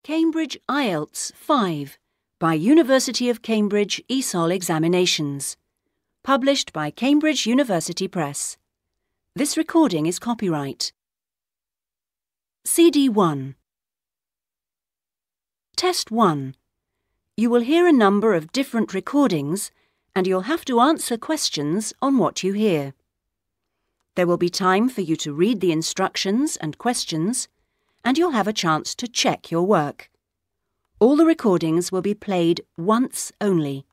Cambridge Ielts 5 by University of Cambridge ESOL Examinations. Published by Cambridge University Press. This recording is copyright. CD 1. Test 1. You will hear a number of different recordings and you'll have to answer questions on what you hear. There will be time for you to read the instructions and questions, and you'll have a chance to check your work. All the recordings will be played once only.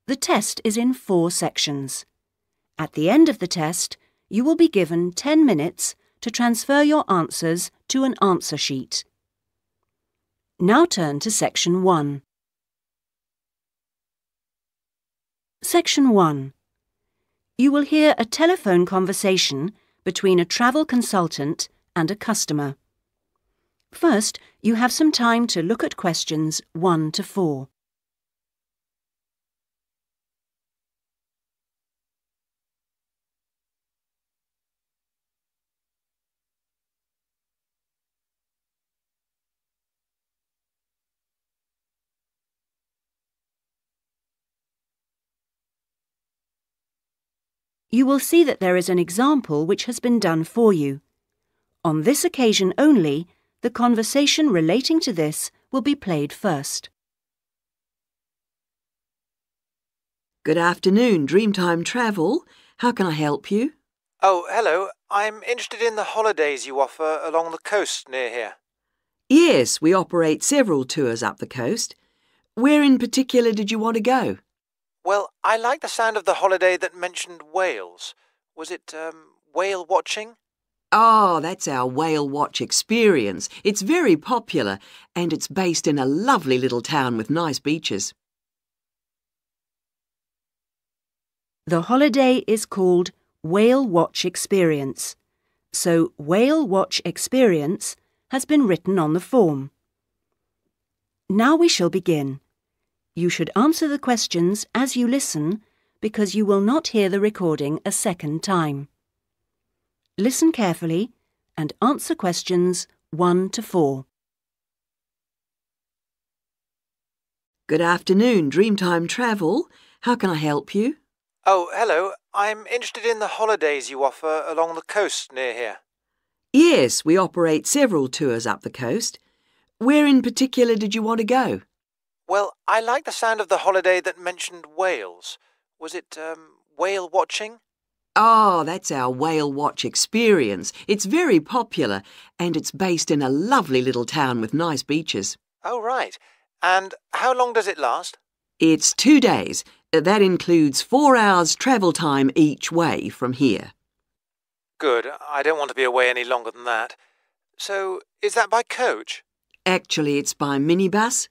The test is in 4 sections. At the end of the test, you will be given 10 minutes to transfer your answers to an answer sheet. Now turn to Section 1. Section 1. You will hear a telephone conversation between a travel consultant and a customer. First, you have some time to look at questions 1 to 4. You will see that there is an example which has been done for you. On this occasion only, the conversation relating to this will be played first. Good afternoon, Dreamtime Travel. How can I help you? Oh, hello. I'm interested in the holidays you offer along the coast near here. Yes, we operate several tours up the coast. Where in particular did you want to go? Well, I like the sound of the holiday that mentioned whales. Was it, whale watching? Oh, that's our whale watch experience. It's very popular and it's based in a lovely little town with nice beaches. The holiday is called Whale Watch Experience, so Whale Watch Experience has been written on the form. Now we shall begin. You should answer the questions as you listen because you will not hear the recording a second time. Listen carefully and answer questions 1 to 4. Good afternoon, Dreamtime Travel. How can I help you? Oh, hello. I'm interested in the holidays you offer along the coast near here. Yes, we operate several tours up the coast. Where in particular did you want to go? Well, I like the sound of the holiday that mentioned whales. Was it, whale watching? Oh, that's our whale watch experience. It's very popular and it's based in a lovely little town with nice beaches. Oh, right. And how long does it last? It's 2 days. That includes 4 hours travel time each way from here. Good. I don't want to be away any longer than that. So, is that by coach? Actually, it's by minibus.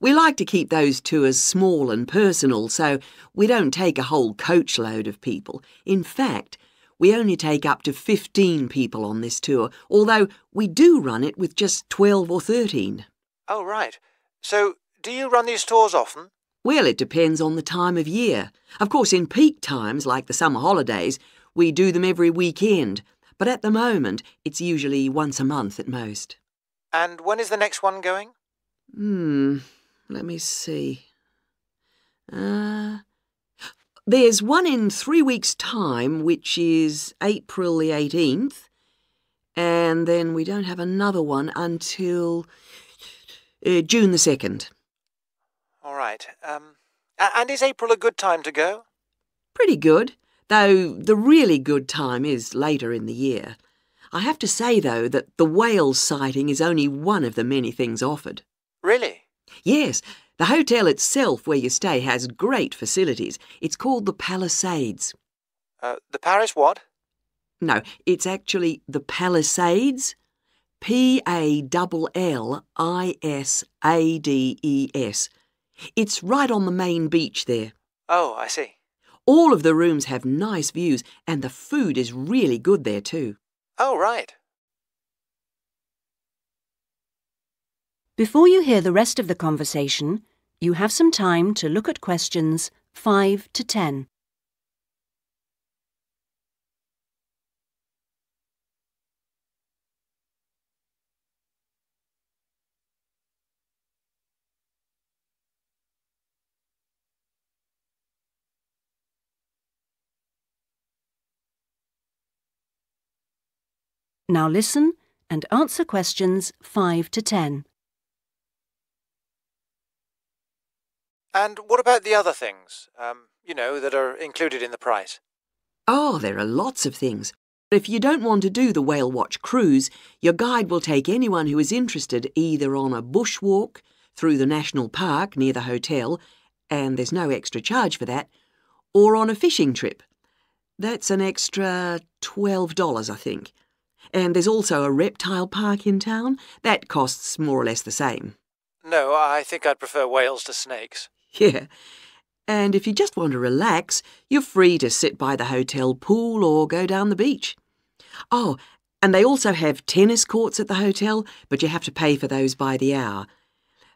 We like to keep those tours small and personal, so we don't take a whole coachload of people. In fact, we only take up to 15 people on this tour, although we do run it with just 12 or 13. Oh, right. So, do you run these tours often? Well, it depends on the time of year. Of course, in peak times, like the summer holidays, we do them every weekend, but at the moment, it's usually once a month at most. And when is the next one going? Let me see. There's one in 3 weeks' time, which is April the 18th, and then we don't have another one until June the 2nd. All right. And is April a good time to go? Pretty good, though the really good time is later in the year. I have to say, though, that the whale sighting is only one of the many things offered. Really? Yes, the hotel itself where you stay has great facilities. It's called the Palisades. The Paris what? No, it's actually the Palisades. Palisades. It's right on the main beach there. Oh, I see. All of the rooms have nice views and the food is really good there too. Oh, right. Before you hear the rest of the conversation, you have some time to look at questions 5 to 10. Now listen and answer questions 5 to 10. And what about the other things, that are included in the price? Oh, there are lots of things. If you don't want to do the whale watch cruise, your guide will take anyone who is interested either on a bushwalk through the national park near the hotel, and there's no extra charge for that, or on a fishing trip. That's an extra $12, I think. And there's also a reptile park in town. That costs more or less the same. No, I think I'd prefer whales to snakes. Yeah. And if you just want to relax, you're free to sit by the hotel pool or go down the beach. Oh, and they also have tennis courts at the hotel, but you have to pay for those by the hour.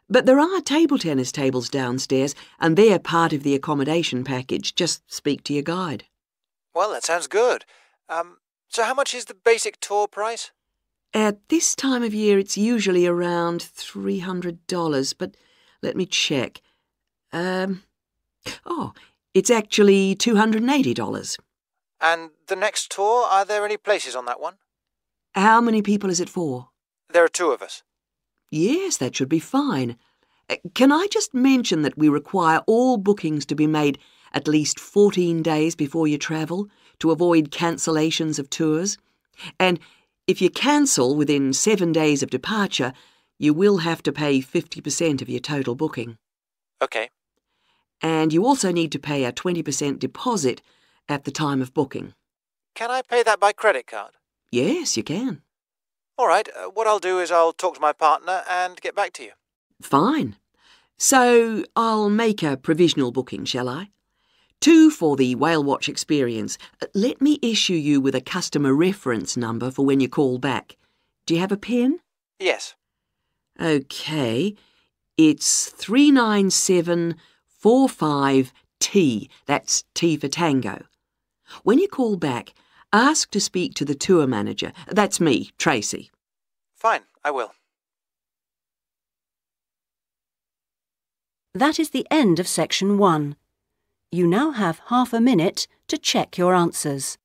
But there are table tennis tables downstairs, and they're part of the accommodation package. Just speak to your guide. Well, that sounds good. So how much is the basic tour price? At this time of year, it's usually around $300, but let me check. It's actually $280. And the next tour, are there any places on that one? How many people is it for? There are 2 of us. Yes, that should be fine. Can I just mention that we require all bookings to be made at least 14 days before you travel to avoid cancellations of tours? And if you cancel within 7 days of departure, you will have to pay 50% of your total booking. OK. And you also need to pay a 20% deposit at the time of booking. Can I pay that by credit card? Yes, you can. All right, what I'll do is I'll talk to my partner and get back to you. Fine. So I'll make a provisional booking, shall I? 2 for the whale watch experience. Let me issue you with a customer reference number for when you call back. Do you have a pen? Yes. OK. It's 39745T. That's T for Tango. When you call back, ask to speak to the tour manager. That's me, Tracy. Fine, I will. That is the end of section 1. You now have half a minute to check your answers.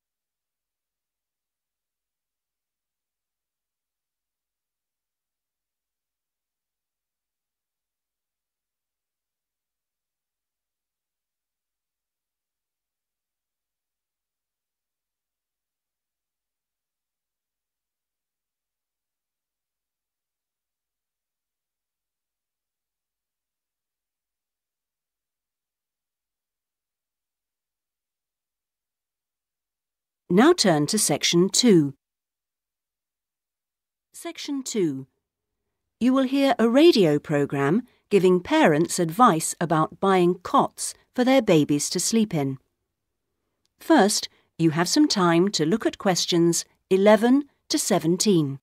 Now turn to section 2. Section 2. You will hear a radio programme giving parents advice about buying cots for their babies to sleep in. First, you have some time to look at questions 11 to 17.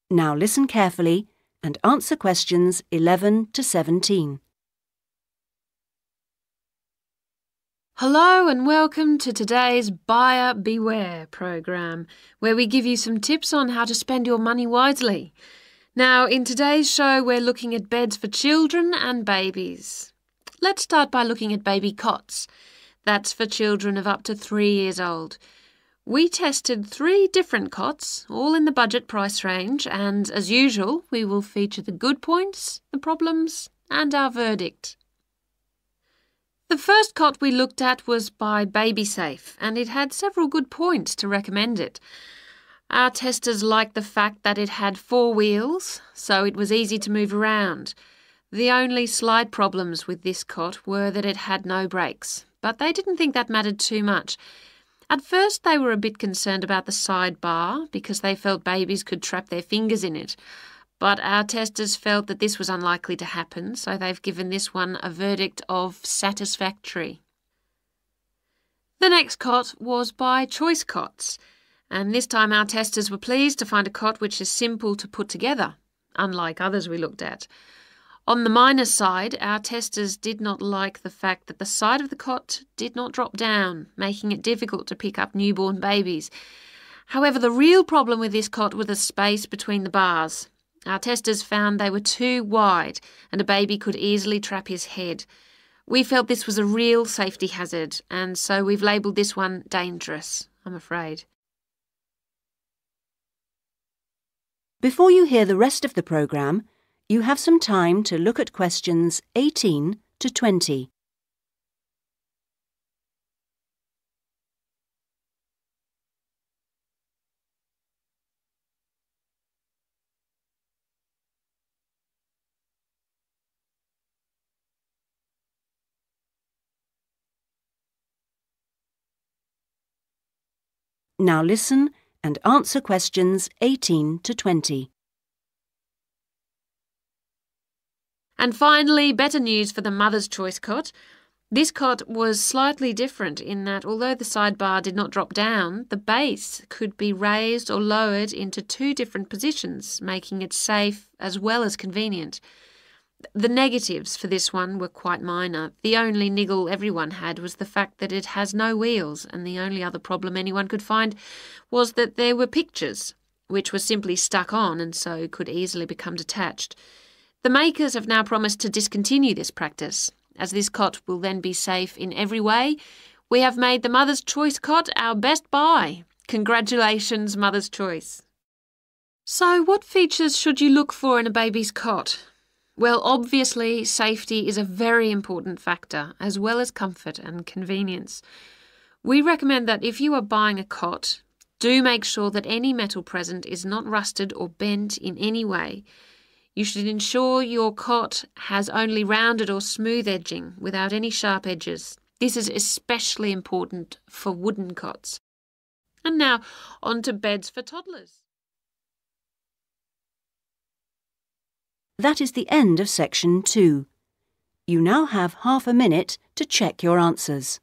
Now listen carefully and answer questions 11 to 17. Hello and welcome to today's Buyer Beware program, where we give you some tips on how to spend your money wisely. Now, in today's show, we're looking at beds for children and babies. Let's start by looking at baby cots. That's for children of up to 3 years old. We tested 3 different cots, all in the budget price range, and as usual, we will feature the good points, the problems, and our verdict. The first cot we looked at was by BabySafe, and it had several good points to recommend it. Our testers liked the fact that it had 4 wheels, so it was easy to move around. The only slight problems with this cot were that it had no brakes, but they didn't think that mattered too much. At first, they were a bit concerned about the side bar because they felt babies could trap their fingers in it. But our testers felt that this was unlikely to happen, so they've given this one a verdict of satisfactory. The next cot was by Choice Cots, and this time our testers were pleased to find a cot which is simple to put together, unlike others we looked at. On the minus side, our testers did not like the fact that the side of the cot did not drop down, making it difficult to pick up newborn babies. However, the real problem with this cot was the space between the bars. Our testers found they were too wide and a baby could easily trap his head. We felt this was a real safety hazard, and so we've labelled this one dangerous, I'm afraid. Before you hear the rest of the programme, you have some time to look at questions 18 to 20. Now listen and answer questions 18 to 20. And finally, better news for the Mother's Choice cot. This cot was slightly different in that although the sidebar did not drop down, the base could be raised or lowered into 2 different positions, making it safe as well as convenient. The negatives for this one were quite minor. The only niggle everyone had was the fact that it has no wheels, and the only other problem anyone could find was that there were pictures, which were simply stuck on and so could easily become detached. The makers have now promised to discontinue this practice. As this cot will then be safe in every way, we have made the Mother's Choice cot our best buy. Congratulations, Mother's Choice. So, what features should you look for in a baby's cot? Well, obviously, safety is a very important factor, as well as comfort and convenience. We recommend that if you are buying a cot, do make sure that any metal present is not rusted or bent in any way. You should ensure your cot has only rounded or smooth edging without any sharp edges. This is especially important for wooden cots. And now, on to beds for toddlers. That is the end of section 2. You now have half a minute to check your answers.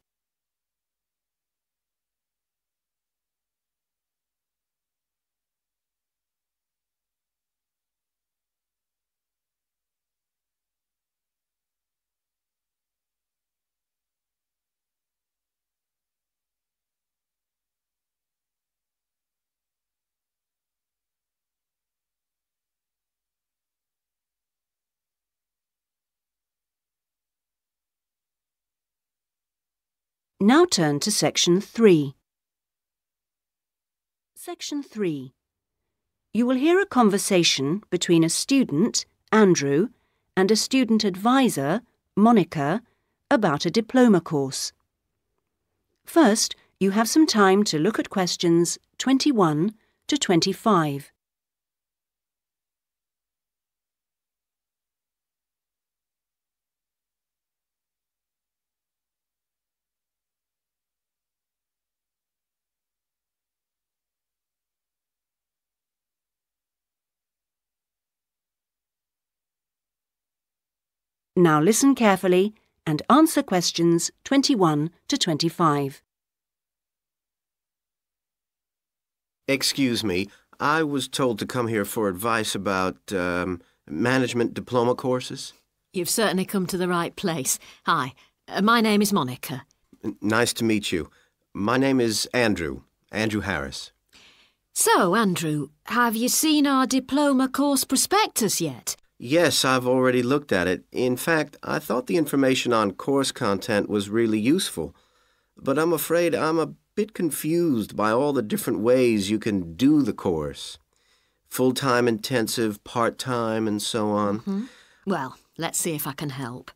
Now turn to section 3. Section 3. You will hear a conversation between a student, Andrew, and a student advisor, Monica, about a diploma course. First, you have some time to look at questions 21 to 25. Now listen carefully and answer questions 21 to 25. Excuse me, I was told to come here for advice about management diploma courses. You've certainly come to the right place. Hi, my name is Monica. Nice to meet you. My name is Andrew Harris. So, Andrew, have you seen our diploma course prospectus yet? Yes, I've already looked at it. In fact, I thought the information on course content was really useful. But I'm afraid I'm a bit confused by all the different ways you can do the course. Full-time intensive, part-time, and so on. Mm-hmm. Well, let's see if I can help.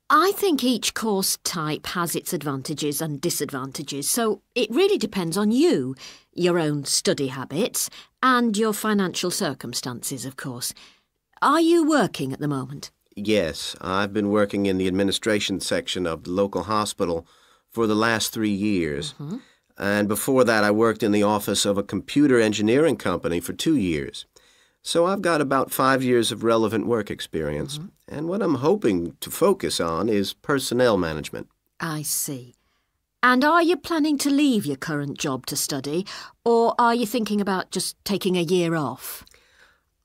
I think each course type has its advantages and disadvantages, so it really depends on you, your own study habits, and your financial circumstances, of course. Are you working at the moment? Yes, I've been working in the administration section of the local hospital for the last 3 years. Mm-hmm. And before that, I worked in the office of a computer engineering company for 2 years. So I've got about 5 years of relevant work experience. Mm-hmm. And what I'm hoping to focus on is personnel management. I see. And are you planning to leave your current job to study, or are you thinking about just taking a year off?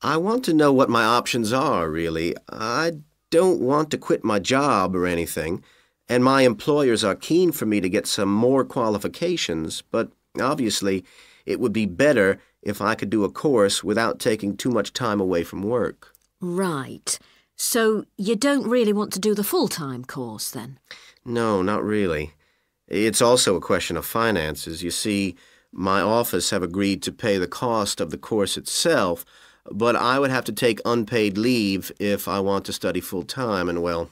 I want to know what my options are, really. I don't want to quit my job or anything, and my employers are keen for me to get some more qualifications, but obviously it would be better if I could do a course without taking too much time away from work. Right. So you don't really want to do the full-time course, then? No, not really. It's also a question of finances. You see, my office have agreed to pay the cost of the course itself, but I would have to take unpaid leave if I want to study full-time, and well,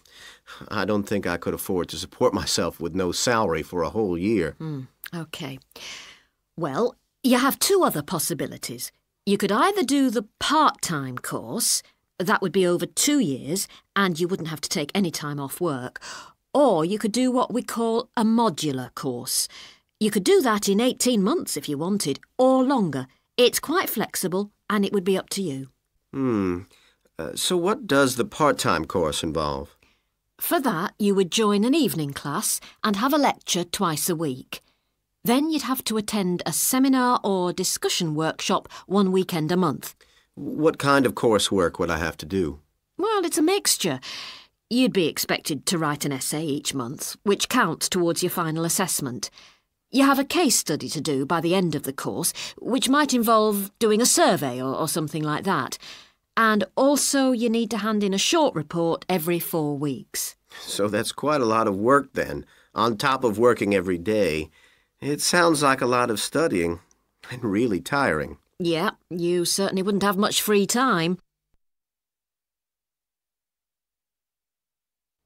I don't think I could afford to support myself with no salary for a whole year. OK. Well, you have two other possibilities. You could either do the part-time course, that would be over 2 years, and you wouldn't have to take any time off work, or you could do what we call a modular course. You could do that in 18 months if you wanted, or longer. It's quite flexible, and it would be up to you. So what does the part-time course involve? For that, you would join an evening class and have a lecture twice a week. Then you'd have to attend a seminar or discussion workshop 1 weekend a month. What kind of coursework would I have to do? Well, it's a mixture. You'd be expected to write an essay each month, which counts towards your final assessment. You have a case study to do by the end of the course, which might involve doing a survey or something like that. And also you need to hand in a short report every 4 weeks. So that's quite a lot of work then, on top of working every day. It sounds like a lot of studying, and really tiring. Yeah, you certainly wouldn't have much free time.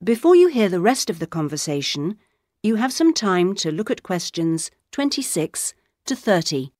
Before you hear the rest of the conversation, you have some time to look at questions 26 to 30.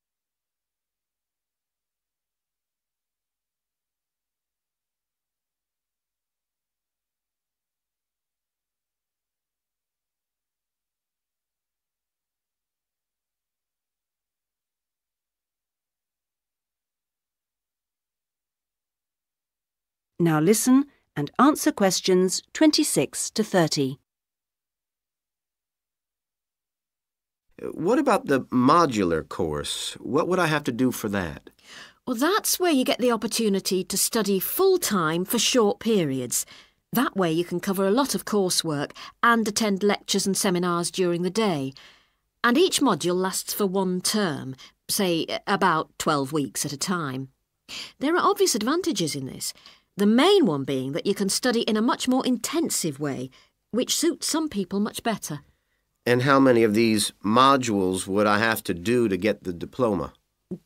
Now listen and answer questions 26 to 30. What about the modular course? What would I have to do for that? Well, that's where you get the opportunity to study full-time for short periods. That way you can cover a lot of coursework and attend lectures and seminars during the day. And each module lasts for 1 term, say about 12 weeks at a time. There are obvious advantages in this. The main one being that you can study in a much more intensive way, which suits some people much better. And how many of these modules would I have to do to get the diploma?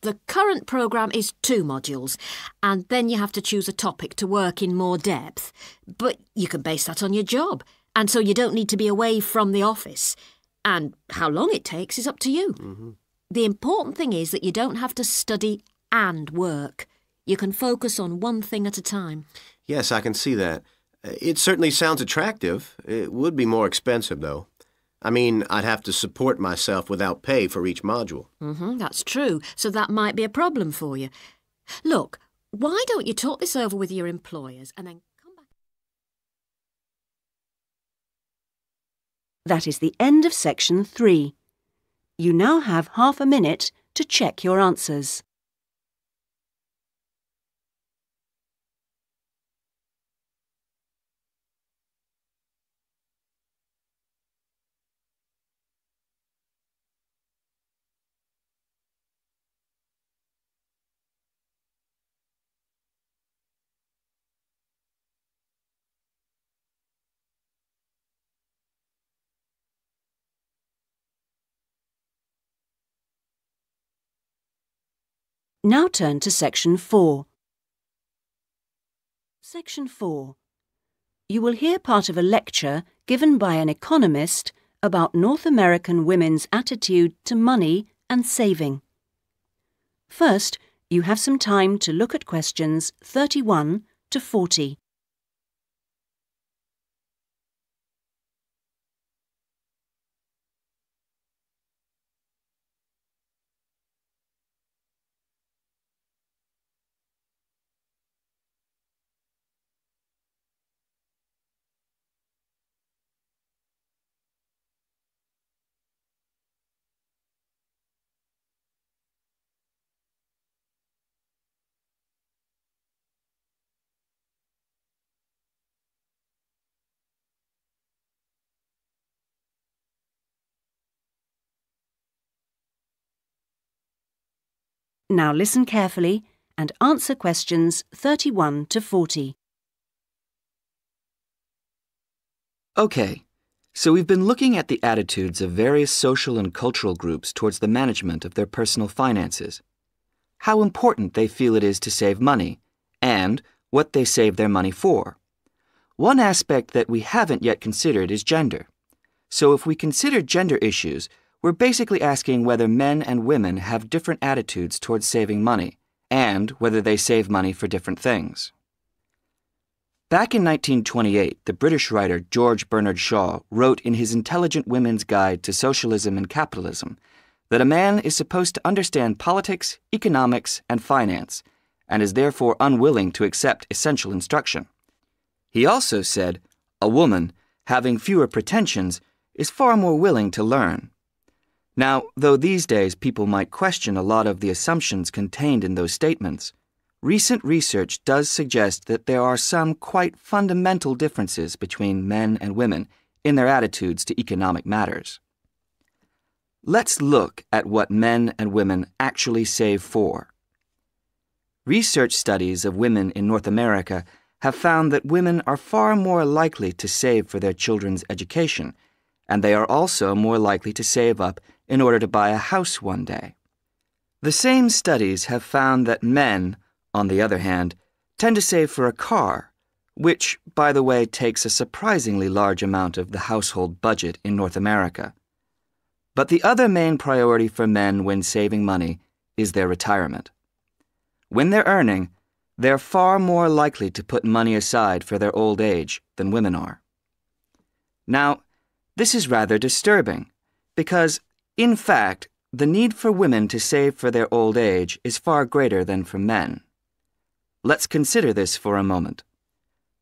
The current programme is 2 modules, and then you have to choose a topic to work in more depth. But you can base that on your job, and so you don't need to be away from the office. And how long it takes is up to you. The important thing is that you don't have to study and work. You can focus on one thing at a time. Yes, I can see that. It certainly sounds attractive. It would be more expensive, though. I mean, I'd have to support myself without pay for each module. That's true, so that might be a problem for you. Look, why don't you talk this over with your employers and then come back? That is the end of section 3. You now have half a minute to check your answers. Now turn to section 4. Section 4. You will hear part of a lecture given by an economist about North American women's attitude to money and saving. First, you have some time to look at questions 31 to 40. Now listen carefully and answer questions 31 to 40. Okay, so we've been looking at the attitudes of various social and cultural groups towards the management of their personal finances, how important they feel it is to save money, and what they save their money for. One aspect that we haven't yet considered is gender. So if we consider gender issues, we're basically asking whether men and women have different attitudes towards saving money, and whether they save money for different things. Back in 1928, the British writer George Bernard Shaw wrote in his Intelligent Women's Guide to Socialism and Capitalism that a man is supposed to understand politics, economics, and finance, and is therefore unwilling to accept essential instruction. He also said, a woman, having fewer pretensions, is far more willing to learn. Now, though these days people might question a lot of the assumptions contained in those statements, recent research does suggest that there are some quite fundamental differences between men and women in their attitudes to economic matters. Let's look at what men and women actually save for. Research studies of women in North America have found that women are far more likely to save for their children's education, and they are also more likely to save up in order to buy a house one day. The same studies have found that men, on the other hand, tend to save for a car, which, by the way, takes a surprisingly large amount of the household budget in North America. But the other main priority for men when saving money is their retirement. When they're earning, they're far more likely to put money aside for their old age than women are. Now, this is rather disturbing, because, in fact, the need for women to save for their old age is far greater than for men. Let's consider this for a moment.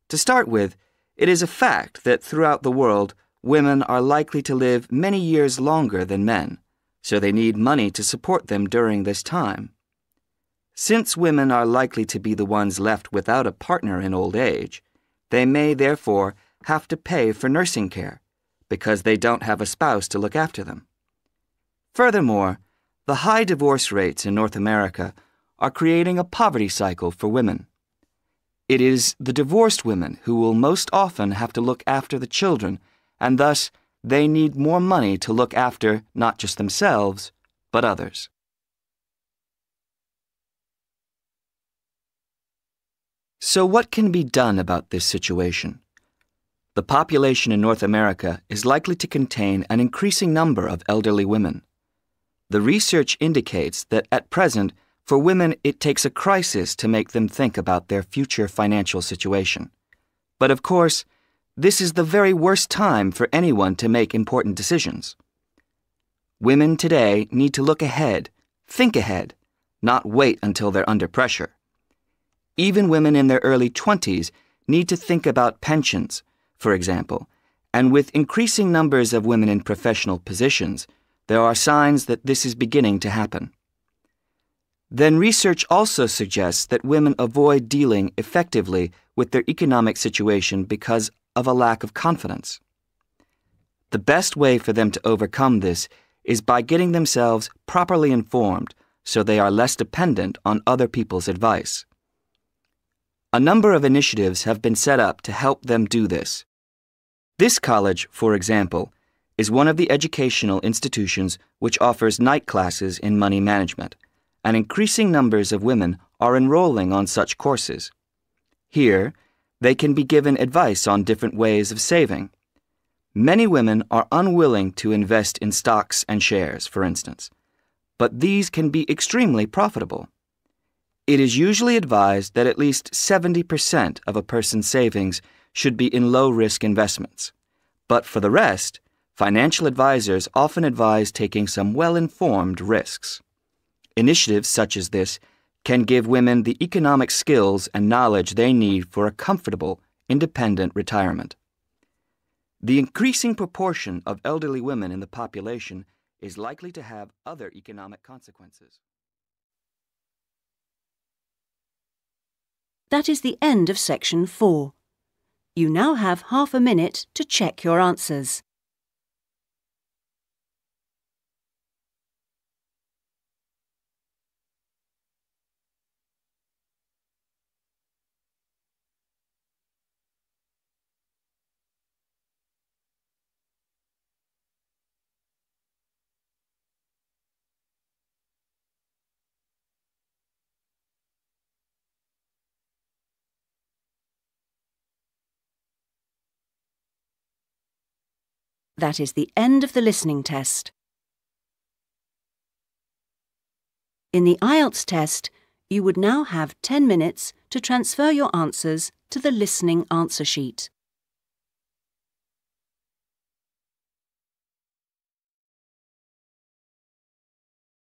To start with, it is a fact that throughout the world, women are likely to live many years longer than men, so they need money to support them during this time. Since women are likely to be the ones left without a partner in old age, they may therefore have to pay for nursing care, because they don't have a spouse to look after them. Furthermore, the high divorce rates in North America are creating a poverty cycle for women. It is the divorced women who will most often have to look after the children, and thus they need more money to look after not just themselves, but others. So what can be done about this situation? The population in North America is likely to contain an increasing number of elderly women. The research indicates that at present, for women, it takes a crisis to make them think about their future financial situation. But of course, this is the very worst time for anyone to make important decisions. Women today need to look ahead, think ahead, not wait until they're under pressure. Even women in their early 20s need to think about pensions, for example, and with increasing numbers of women in professional positions, there are signs that this is beginning to happen. Then research also suggests that women avoid dealing effectively with their economic situation because of a lack of confidence. The best way for them to overcome this is by getting themselves properly informed so they are less dependent on other people's advice. A number of initiatives have been set up to help them do this. This college, for example, is one of the educational institutions which offers night classes in money management, and increasing numbers of women are enrolling on such courses. Here, they can be given advice on different ways of saving. Many women are unwilling to invest in stocks and shares, for instance, but these can be extremely profitable. It is usually advised that at least 70% of a person's savings should be in low-risk investments. But for the rest, financial advisors often advise taking some well-informed risks. Initiatives such as this can give women the economic skills and knowledge they need for a comfortable, independent retirement. The increasing proportion of elderly women in the population is likely to have other economic consequences. That is the end of section 4. You now have half a minute to check your answers. That is the end of the listening test. In the Ielts test, you would now have 10 minutes to transfer your answers to the listening answer sheet.